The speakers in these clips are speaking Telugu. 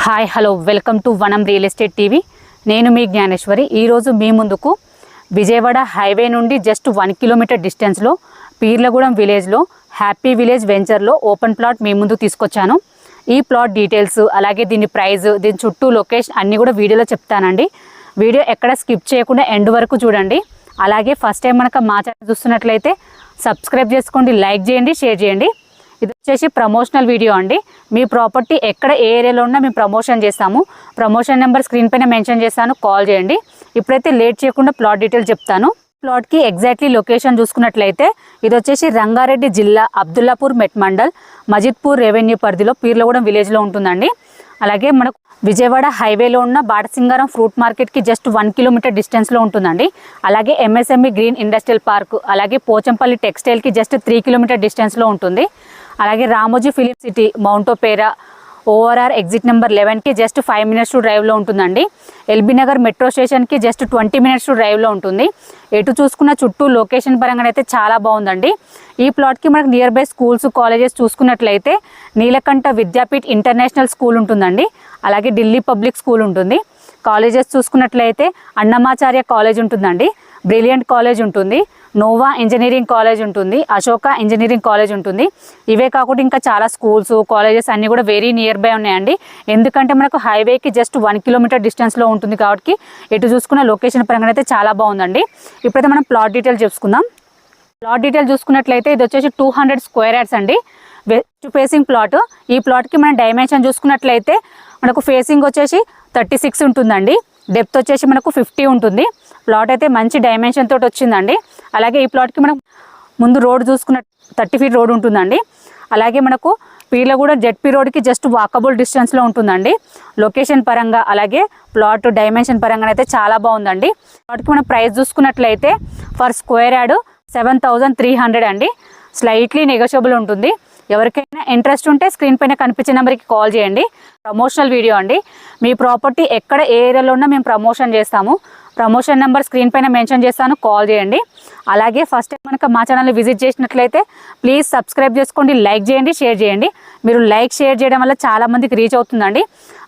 హాయ్ హలో వెల్కమ్ టు వనం రియల్ ఎస్టేట్ టీవీ. నేను మీ జ్ఞానేశ్వరి. ఈరోజు మీ ముందుకు విజయవాడ హైవే నుండి జస్ట్ 1 కిలోమీటర్ డిస్టెన్స్లో పీర్లగూడెం విలేజ్లో హ్యాపీ విలేజ్ వెంచర్లో ఓపెన్ ప్లాట్ మీ ముందు తీసుకొచ్చాను. ఈ ప్లాట్ డీటెయిల్స్ అలాగే దీని ప్రైస్, దీని చుట్టూ లొకేషన్ అన్నీ కూడా వీడియోలో చెప్తానండి. వీడియో ఎక్కడ స్కిప్ చేయకుండా ఎండ్ వరకు చూడండి. అలాగే ఫస్ట్ టైం మనకు మా ఛానల్ చూస్తున్నట్లయితే సబ్స్క్రైబ్ చేసుకోండి, లైక్ చేయండి, షేర్ చేయండి. ఇది వచ్చేసి ప్రమోషనల్ వీడియో అండి. మీ ప్రాపర్టీ ఎక్కడ ఏ ఏరియాలో ఉన్నా మేము ప్రమోషన్ చేస్తాము. ప్రమోషన్ నెంబర్ స్క్రీన్ పైన మెన్షన్ చేస్తాను, కాల్ చేయండి. ఇప్పుడైతే లేట్ చేయకుండా ప్లాట్ డీటెయిల్స్ చెప్తాను. ప్లాట్కి ఎగ్జాక్ట్లీ లొకేషన్ చూసుకున్నట్లయితే ఇది వచ్చేసి రంగారెడ్డి జిల్లా అబ్దుల్లాపూర్ మెట్ మండల్ మజిద్పూర్ రెవెన్యూ పరిధిలో పీర్లగూడెం విలేజ్లో ఉంటుందండి. అలాగే మనకు విజయవాడ హైవేలో ఉన్న బాటసింగారం ఫ్రూట్ మార్కెట్కి జస్ట్ 1 కిలోమీటర్ డిస్టెన్స్లో ఉంటుందండి. అలాగే ఎంఎస్ఎంఈ గ్రీన్ ఇండస్ట్రియల్ పార్క్, అలాగే పోచంపల్లి టెక్స్టైల్కి జస్ట్ 3 కిలోమీటర్ డిస్టెన్స్లో ఉంటుంది. అలాగే Ramoji film city, Mount Opera, ORR exit number 11కి జస్ట్ 5 మినిట్స్ టు డ్రైవ్లో ఉంటుందండి. ఎల్బీ నగర్ మెట్రో స్టేషన్కి జస్ట్ 20 మినిట్స్ టు డ్రైవ్లో ఉంటుంది. ఎటు చూసుకున్న చుట్టూ లొకేషన్ పరంగా అయితే చాలా బాగుందండి. ఈ ప్లాట్కి మనకు నియర్ బై స్కూల్స్, కాలేజెస్ చూసుకున్నట్లయితే నీలకంఠ విద్యాపీఠ్ ఇంటర్నేషనల్ స్కూల్ ఉంటుందండి. అలాగే ఢిల్లీ పబ్లిక్ స్కూల్ ఉంటుంది. కాలేజెస్ చూసుకున్నట్లయితే అన్నమాచార్య కాలేజ్ ఉంటుందండి, బ్రిలియంట్ కాలేజ్ ఉంటుంది, నోవా ఇంజనీరింగ్ కాలేజ్ ఉంటుంది, అశోక ఇంజనీరింగ్ కాలేజ్ ఉంటుంది. ఇవే కాకుండా ఇంకా చాలా స్కూల్స్, కాలేజెస్ అన్నీ కూడా వెరీ నియర్ బై ఉన్నాయండి. ఎందుకంటే మనకు హైవేకి జస్ట్ 1 కిలోమీటర్ డిస్టెన్స్లో ఉంటుంది కాబట్టి ఎటు చూసుకున్న లొకేషన్ పరంగా అయితే చాలా బాగుందండి. ఇప్పుడైతే మనం ప్లాట్ డీటెయిల్ చెప్పుకుందాం. ప్లాట్ డీటెయిల్ చూసుకున్నట్లయితే ఇది వచ్చేసి 200 స్క్వేర్ యార్డ్స్ అండి, వెస్ట్ ఫేసింగ్ ప్లాట్. ఈ ప్లాట్కి మనం డైమెన్షన్ చూసుకున్నట్లయితే మనకు ఫేసింగ్ వచ్చేసి 36 ఉంటుందండి, డెప్త్ వచ్చేసి మనకు 50 ఉంటుంది. ప్లాట్ అయితే మంచి డైమెన్షన్ తోటి వచ్చిందండి. అలాగే ఈ ప్లాట్కి మనం ముందు రోడ్ చూసుకున్న 30 ఫీట్ రోడ్ ఉంటుందండి. అలాగే మనకు పీర్లగూడెం జెడ్పీ రోడ్కి జస్ట్ వాకబుల్ డిస్టెన్స్లో ఉంటుందండి. లొకేషన్ పరంగా అలాగే ప్లాట్ డైమెన్షన్ పరంగా అయితే చాలా బాగుందండి. ప్లాట్కి మనం ప్రైస్ చూసుకున్నట్లయితే ఫర్ స్క్వేర్ యార్డ్ 7,300 అండి. స్లైట్లీ నెగోషియబుల్ ఉంటుంది. ఎవరికైనా ఇంట్రెస్ట్ ఉంటే స్క్రీన్ పైన కనిపించే నెంబర్కి కాల్ చేయండి. ప్రమోషనల్ వీడియో అండి. మీ ప్రాపర్టీ ఎక్కడ ఏ ఏరియాలో ఉన్నా మేము ప్రమోషన్ చేస్తాము. ప్రమోషన్ నెంబర్ స్క్రీన్ పైన మెన్షన్ చేస్తాను, కాల్ చేయండి. అలాగే ఫస్ట్ టైం కనుక మా ఛానల్ని విజిట్ చేసినట్లయితే ప్లీజ్ సబ్స్క్రైబ్ చేసుకోండి, లైక్ చేయండి, షేర్ చేయండి. మీరు లైక్ షేర్ చేయడం వల్ల చాలామందికి రీచ్ అవుతుందండి.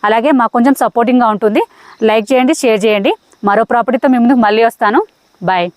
అలాగే మాకు కొంచెం సపోర్టింగ్గా ఉంటుంది. లైక్ చేయండి, షేర్ చేయండి. మరో ప్రాపర్టీతో మీ ముందుకు మళ్ళీ వస్తాను. బాయ్.